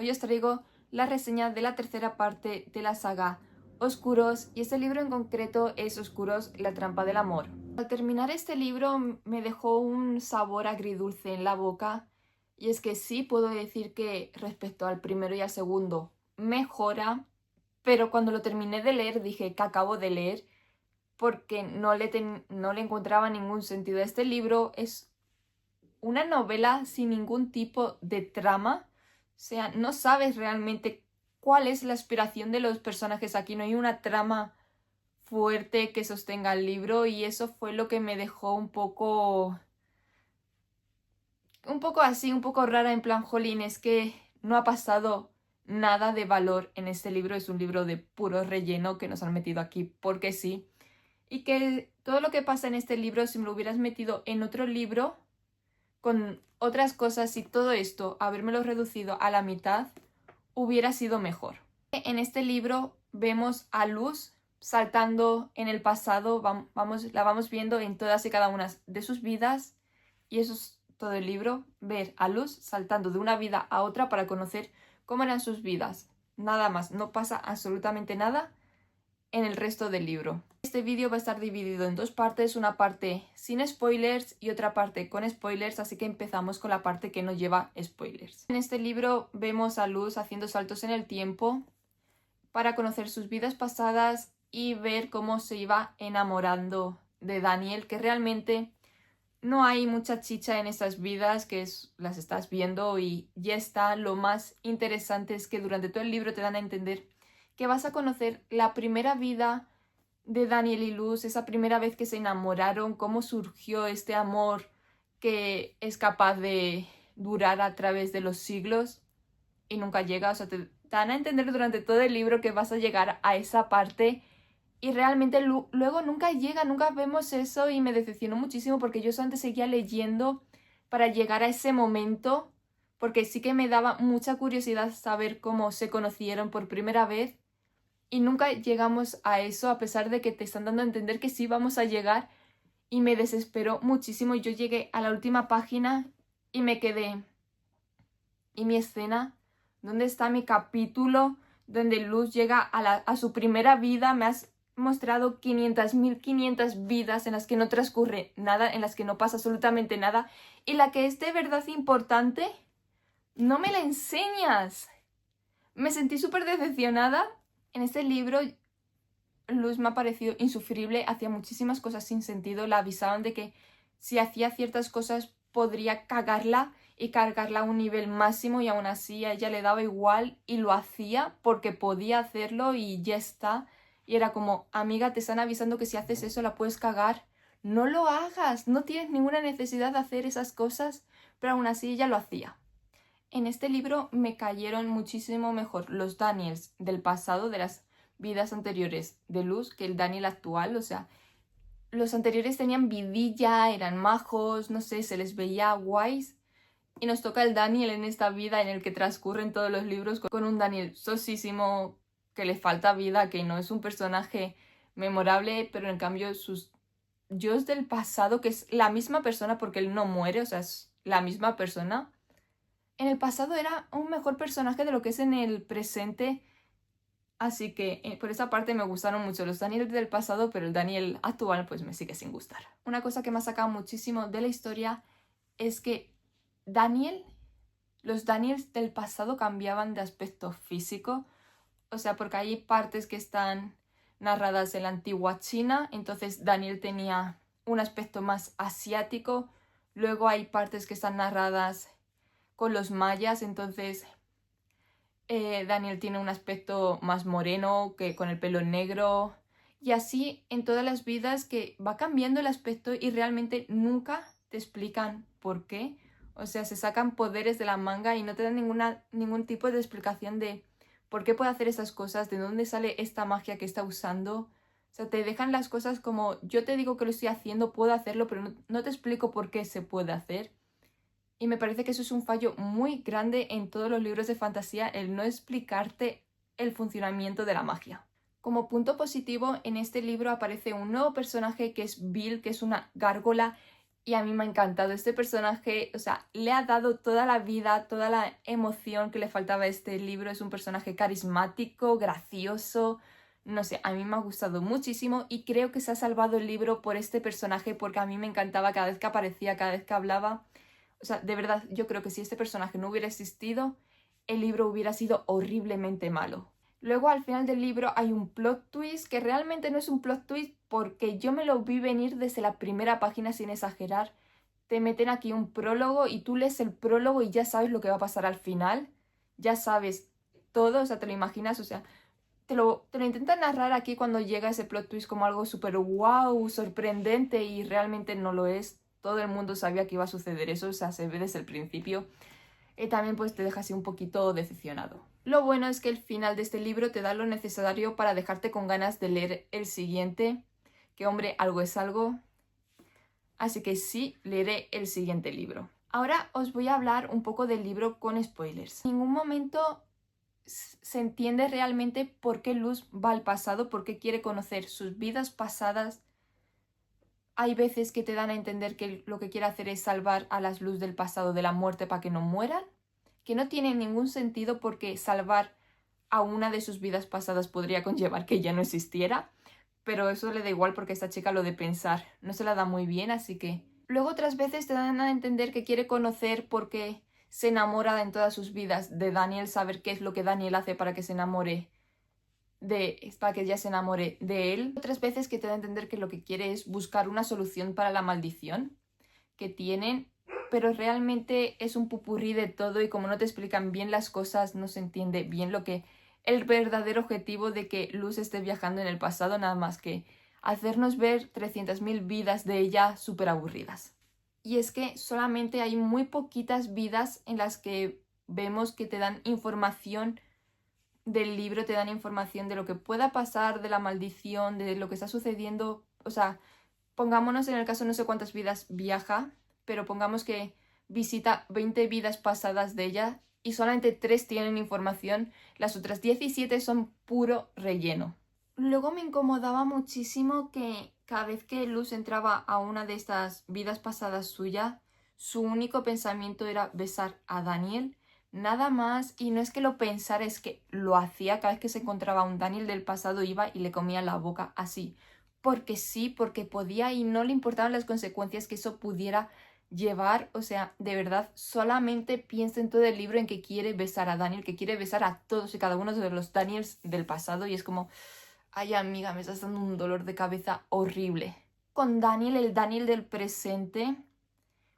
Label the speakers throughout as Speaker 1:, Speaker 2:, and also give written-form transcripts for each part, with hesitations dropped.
Speaker 1: Hoy os traigo la reseña de la tercera parte de la saga Oscuros, y este libro en concreto es Oscuros, la trampa del amor. Al terminar este libro me dejó un sabor agridulce en la boca, y es que sí puedo decir que respecto al primero y al segundo mejora, pero cuando lo terminé de leer dije que acabo de leer, porque no le encontraba ningún sentido a este libro. Es una novela sin ningún tipo de trama. O sea, no sabes realmente cuál es la aspiración de los personajes aquí. No hay una trama fuerte que sostenga el libro, y eso fue lo que me dejó un poco así, un poco rara, en plan, jolín, es que no ha pasado nada de valor en este libro. Es un libro de puro relleno que nos han metido aquí porque sí. Y que todo lo que pasa en este libro, si me lo hubieras metido en otro libro con otras cosas y todo esto, habérmelo reducido a la mitad, hubiera sido mejor. En este libro vemos a Luz saltando en el pasado, la vamos viendo en todas y cada una de sus vidas, y eso es todo el libro, ver a Luz saltando de una vida a otra para conocer cómo eran sus vidas. Nada más, no pasa absolutamente nada en el resto del libro. Este vídeo va a estar dividido en dos partes, una parte sin spoilers y otra parte con spoilers, así que empezamos con la parte que no lleva spoilers. En este libro vemos a Luz haciendo saltos en el tiempo para conocer sus vidas pasadas y ver cómo se iba enamorando de Daniel, que realmente no hay mucha chicha en esas vidas, las estás viendo y ya está. Lo más interesante es que durante todo el libro te dan a entender que vas a conocer la primera vida de Daniel y Luz, esa primera vez que se enamoraron, cómo surgió este amor que es capaz de durar a través de los siglos y nunca llega. O sea, te dan a entender durante todo el libro que vas a llegar a esa parte, y realmente luego nunca llega, nunca vemos eso, y me decepcionó muchísimo porque yo antes seguía leyendo para llegar a ese momento, porque sí que me daba mucha curiosidad saber cómo se conocieron por primera vez, y nunca llegamos a eso, a pesar de que te están dando a entender que sí vamos a llegar, y me desesperó muchísimo. Yo llegué a la última página y me quedé, ¿y mi escena? ¿Dónde está mi capítulo donde Luz llega a su primera vida? Me has mostrado 500.500 vidas en las que no transcurre nada, en las que no pasa absolutamente nada, y la que es de verdad importante, no me la enseñas. Me sentí súper decepcionada. En este libro Luz me ha parecido insufrible, hacía muchísimas cosas sin sentido, la avisaban de que si hacía ciertas cosas podría cagarla y cargarla a un nivel máximo, y aún así a ella le daba igual y lo hacía porque podía hacerlo y ya está. Y era como, amiga, te están avisando que si haces eso la puedes cagar, no lo hagas, no tienes ninguna necesidad de hacer esas cosas, pero aún así ella lo hacía. En este libro me cayeron muchísimo mejor los Daniels del pasado, de las vidas anteriores de Luz, que el Daniel actual. O sea, los anteriores tenían vidilla, eran majos, no sé, se les veía guays. Y nos toca el Daniel en esta vida en el que transcurren todos los libros con un Daniel sosísimo, que le falta vida, que no es un personaje memorable, pero en cambio sus yos del pasado, que es la misma persona porque él no muere, o sea, es la misma persona, en el pasado era un mejor personaje de lo que es en el presente. Así que por esa parte me gustaron mucho los Daniel del pasado, pero el Daniel actual pues me sigue sin gustar. Una cosa que me ha sacado muchísimo de la historia es que los Daniels del pasado cambiaban de aspecto físico. O sea, porque hay partes que están narradas en la antigua China, entonces Daniel tenía un aspecto más asiático. Luego hay partes que están narradas con los mayas, entonces Daniel tiene un aspecto más moreno, que con el pelo negro, y así en todas las vidas, que va cambiando el aspecto y realmente nunca te explican por qué. O sea, se sacan poderes de la manga y no te dan ningún tipo de explicación de por qué puede hacer esas cosas, de dónde sale esta magia que está usando. O sea, te dejan las cosas como, yo te digo que lo estoy haciendo, puedo hacerlo, pero no te explico por qué se puede hacer. Y me parece que eso es un fallo muy grande en todos los libros de fantasía, el no explicarte el funcionamiento de la magia. Como punto positivo, en este libro aparece un nuevo personaje que es Bill, que es una gárgola, y a mí me ha encantado este personaje, o sea, le ha dado toda la vida, toda la emoción que le faltaba a este libro. Es un personaje carismático, gracioso, no sé, a mí me ha gustado muchísimo y creo que se ha salvado el libro por este personaje porque a mí me encantaba cada vez que aparecía, cada vez que hablaba. O sea, de verdad, yo creo que si este personaje no hubiera existido, el libro hubiera sido horriblemente malo. Luego al final del libro hay un plot twist que realmente no es un plot twist porque yo me lo vi venir desde la primera página sin exagerar. Te meten aquí un prólogo y tú lees el prólogo y ya sabes lo que va a pasar al final. Ya sabes todo, o sea, te lo imaginas, o sea, te lo intentan narrar aquí cuando llega ese plot twist como algo súper wow, sorprendente y realmente no lo es. Todo el mundo sabía que iba a suceder eso, o sea, se ve desde el principio. Y también pues te deja así un poquito decepcionado. Lo bueno es que el final de este libro te da lo necesario para dejarte con ganas de leer el siguiente, que hombre, algo es algo. Así que sí, leeré el siguiente libro. Ahora os voy a hablar un poco del libro con spoilers. En ningún momento se entiende realmente por qué Luz va al pasado, por qué quiere conocer sus vidas pasadas. Hay veces que te dan a entender que lo que quiere hacer es salvar a las Luz del pasado de la muerte para que no mueran, que no tiene ningún sentido porque salvar a una de sus vidas pasadas podría conllevar que ya no existiera, pero eso le da igual porque esta chica lo de pensar no se la da muy bien, así que... Luego otras veces te dan a entender que quiere conocer porque se enamora en todas sus vidas de Daniel, saber qué es lo que Daniel hace para que se enamore para que ella se enamore de él. Otras veces que te da a entender que lo que quiere es buscar una solución para la maldición que tienen, pero realmente es un pupurrí de todo y como no te explican bien las cosas, no se entiende bien el verdadero objetivo de que Luz esté viajando en el pasado, nada más que hacernos ver 300.000 vidas de ella súper aburridas. Y es que solamente hay muy poquitas vidas en las que vemos que te dan información del libro, te dan información de lo que pueda pasar, de la maldición, de lo que está sucediendo. O sea, pongámonos en el caso, no sé cuántas vidas viaja, pero pongamos que visita 20 vidas pasadas de ella y solamente 3 tienen información, las otras 17 son puro relleno. Luego me incomodaba muchísimo que cada vez que Luz entraba a una de estas vidas pasadas suya, su único pensamiento era besar a Daniel, nada más, y no es que lo pensara, es que lo hacía. Cada vez que se encontraba un Daniel del pasado iba y le comía la boca así, porque sí, porque podía y no le importaban las consecuencias que eso pudiera llevar. O sea, de verdad, solamente piensa en todo el libro en que quiere besar a Daniel, que quiere besar a todos y cada uno de los Daniels del pasado y es como... Ay, amiga, me estás dando un dolor de cabeza horrible. Con Daniel, el Daniel del presente,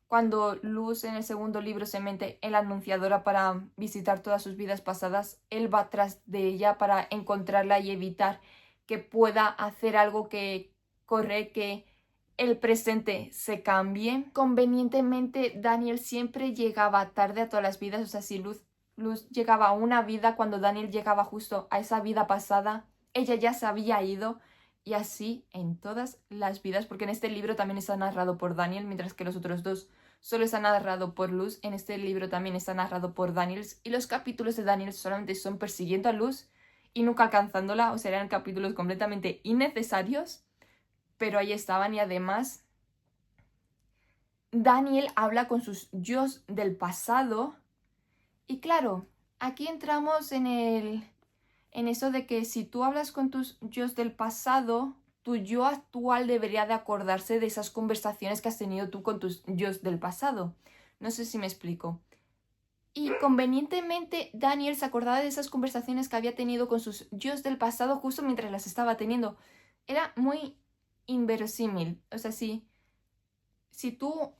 Speaker 1: cuando Luz en el segundo libro se mete en la anunciadora para visitar todas sus vidas pasadas, él va tras de ella para encontrarla y evitar que pueda hacer algo que corre que el presente se cambie. Convenientemente, Daniel siempre llegaba tarde a todas las vidas. O sea, si Luz llegaba a una vida, cuando Daniel llegaba justo a esa vida pasada, ella ya se había ido, y así en todas las vidas, porque en este libro también está narrado por Daniel, mientras que los otros dos solo está narrado por Luz. En este libro también está narrado por Daniel, y los capítulos de Daniel solamente son persiguiendo a Luz y nunca alcanzándola. O sea, eran capítulos completamente innecesarios, pero ahí estaban. Y además Daniel habla con sus yos del pasado, y claro, aquí entramos en eso de que si tú hablas con tus yos del pasado, tu yo actual debería de acordarse de esas conversaciones que has tenido tú con tus yos del pasado. No sé si me explico. Y convenientemente Daniel se acordaba de esas conversaciones que había tenido con sus yos del pasado justo mientras las estaba teniendo. Era muy inverosímil. O sea, si tú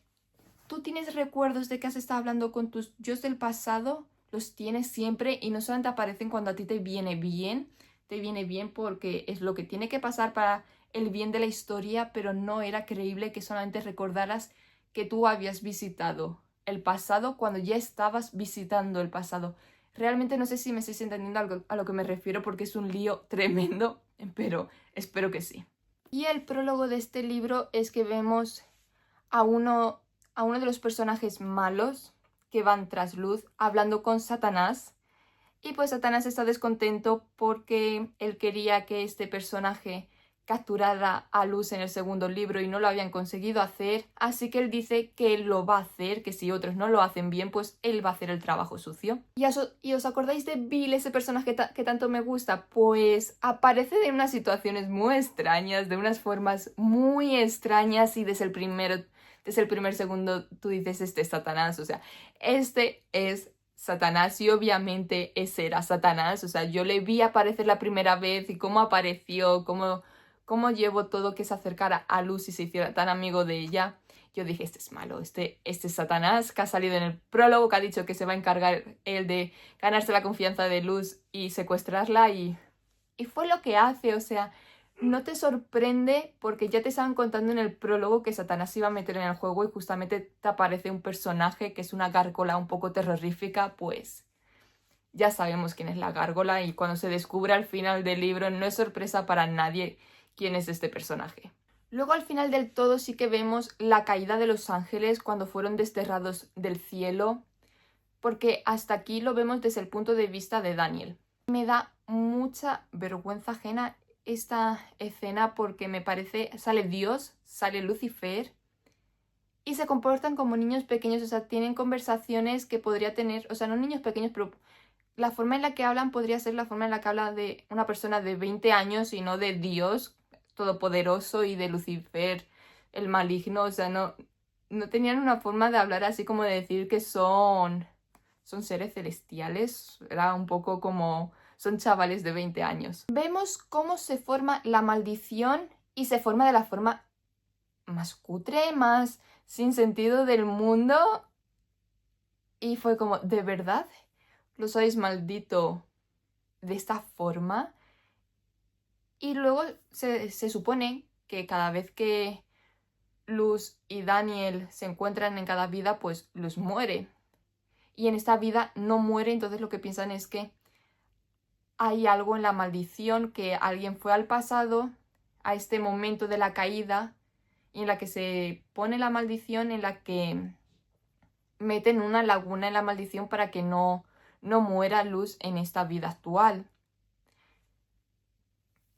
Speaker 1: tienes recuerdos de que has estado hablando con tus yos del pasado, los tienes siempre y no solamente aparecen cuando a ti te viene bien porque es lo que tiene que pasar para el bien de la historia, pero no era creíble que solamente recordaras que tú habías visitado el pasado cuando ya estabas visitando el pasado. Realmente no sé si me estáis entendiendo a lo que me refiero porque es un lío tremendo, pero espero que sí. Y el prólogo de este libro es que vemos a uno de los personajes malos que van tras Luz hablando con Satanás, y pues Satanás está descontento porque él quería que este personaje capturar a Luz en el segundo libro y no lo habían conseguido hacer, así que él dice que él lo va a hacer, que si otros no lo hacen bien, pues él va a hacer el trabajo sucio. ¿Y os acordáis de Bill, ese personaje que tanto me gusta? Pues aparece en unas situaciones muy extrañas, de unas formas muy extrañas y desde el primer segundo tú dices, este es Satanás, o sea, este es Satanás y obviamente ese era Satanás, o sea, yo le vi aparecer la primera vez y cómo apareció, cómo llevó todo que se acercara a Luz y se hiciera tan amigo de ella. Yo dije, este es malo, este es Satanás, que ha salido en el prólogo, que ha dicho que se va a encargar él de ganarse la confianza de Luz y secuestrarla y fue lo que hace, o sea, no te sorprende porque ya te estaban contando en el prólogo que Satanás se iba a meter en el juego y justamente te aparece un personaje que es una gárgola un poco terrorífica, pues ya sabemos quién es la gárgola y cuando se descubre al final del libro no es sorpresa para nadie quién es este personaje. Luego al final del todo sí que vemos la caída de los ángeles cuando fueron desterrados del cielo, porque hasta aquí lo vemos desde el punto de vista de Daniel. Me da mucha vergüenza ajena esta escena porque me parece, sale Dios, sale Lucifer y se comportan como niños pequeños, o sea, tienen conversaciones que podría tener, o sea, no niños pequeños, pero la forma en la que hablan podría ser la forma en la que habla de una persona de 20 años y no de Dios todopoderoso y de Lucifer el maligno, o sea, no tenían una forma de hablar así como de decir que son seres celestiales, era un poco como son chavales de 20 años. Vemos cómo se forma la maldición y se forma de la forma más cutre, más sin sentido del mundo y fue como, ¿de verdad los habéis maldito de esta forma? Y luego se supone que cada vez que Luz y Daniel se encuentran en cada vida, pues Luz muere. Y en esta vida no muere, entonces lo que piensan es que hay algo en la maldición, que alguien fue al pasado, a este momento de la caída, y en la que se pone la maldición, en la que meten una laguna en la maldición para que no muera Luz en esta vida actual.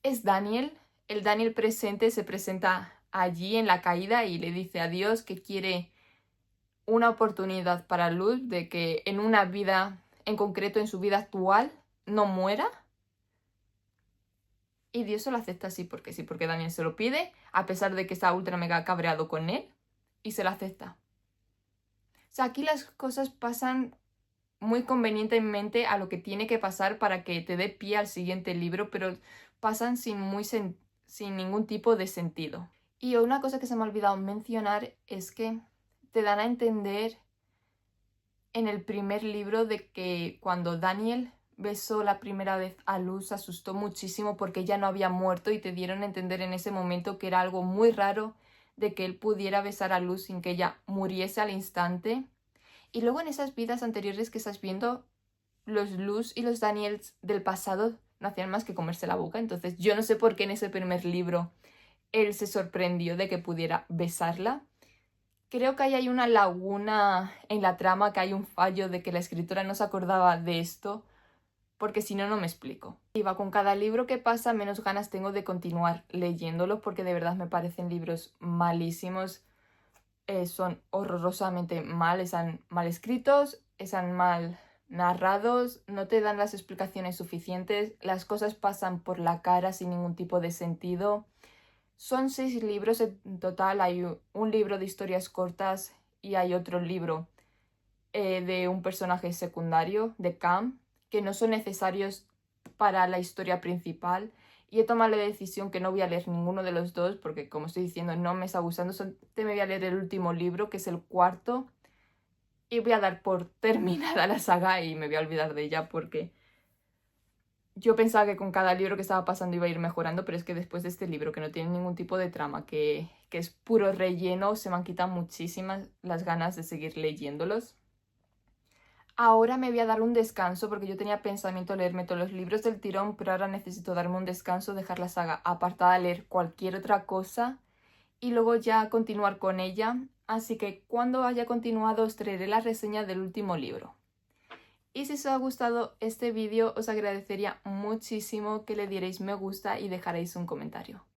Speaker 1: Es Daniel, el Daniel presente se presenta allí en la caída y le dice a Dios que quiere una oportunidad para Luz de que en una vida, en concreto en su vida actual, no muera. Y Dios se lo acepta así, porque Daniel se lo pide, a pesar de que está ultra mega cabreado con él, y se lo acepta. O sea, aquí las cosas pasan muy convenientemente a lo que tiene que pasar para que te dé pie al siguiente libro, pero pasan sin ningún tipo de sentido. Y una cosa que se me ha olvidado mencionar es que te dan a entender en el primer libro de que cuando Daniel besó la primera vez a Luz se asustó muchísimo porque ella no había muerto y te dieron a entender en ese momento que era algo muy raro de que él pudiera besar a Luz sin que ella muriese al instante. Y luego en esas vidas anteriores que estás viendo, los Luz y los Daniels del pasado no hacían más que comerse la boca. Entonces yo no sé por qué en ese primer libro él se sorprendió de que pudiera besarla. Creo que ahí hay una laguna en la trama, que hay un fallo de que la escritora no se acordaba de esto, porque si no, no me explico. Y va, con cada libro que pasa, menos ganas tengo de continuar leyéndolo, porque de verdad me parecen libros malísimos. Son horrorosamente mal, están mal escritos, están mal narrados, no te dan las explicaciones suficientes, las cosas pasan por la cara sin ningún tipo de sentido. Son 6 libros en total, hay un libro de historias cortas y hay otro libro de un personaje secundario, de Cam, que no son necesarios para la historia principal. Y he tomado la decisión que no voy a leer ninguno de los dos porque, como estoy diciendo, no me está gustando. Me voy a leer el último libro, que es el cuarto, y voy a dar por terminada la saga y me voy a olvidar de ella porque yo pensaba que con cada libro que estaba pasando iba a ir mejorando, pero es que después de este libro, que no tiene ningún tipo de trama, que es puro relleno, se me han quitado muchísimas las ganas de seguir leyéndolos. Ahora me voy a dar un descanso porque yo tenía pensamiento leerme todos los libros del tirón, pero ahora necesito darme un descanso, dejar la saga apartada, leer cualquier otra cosa y luego ya continuar con ella. Así que cuando haya continuado os traeré la reseña del último libro. Y si os ha gustado este vídeo, os agradecería muchísimo que le dierais me gusta y dejarais un comentario.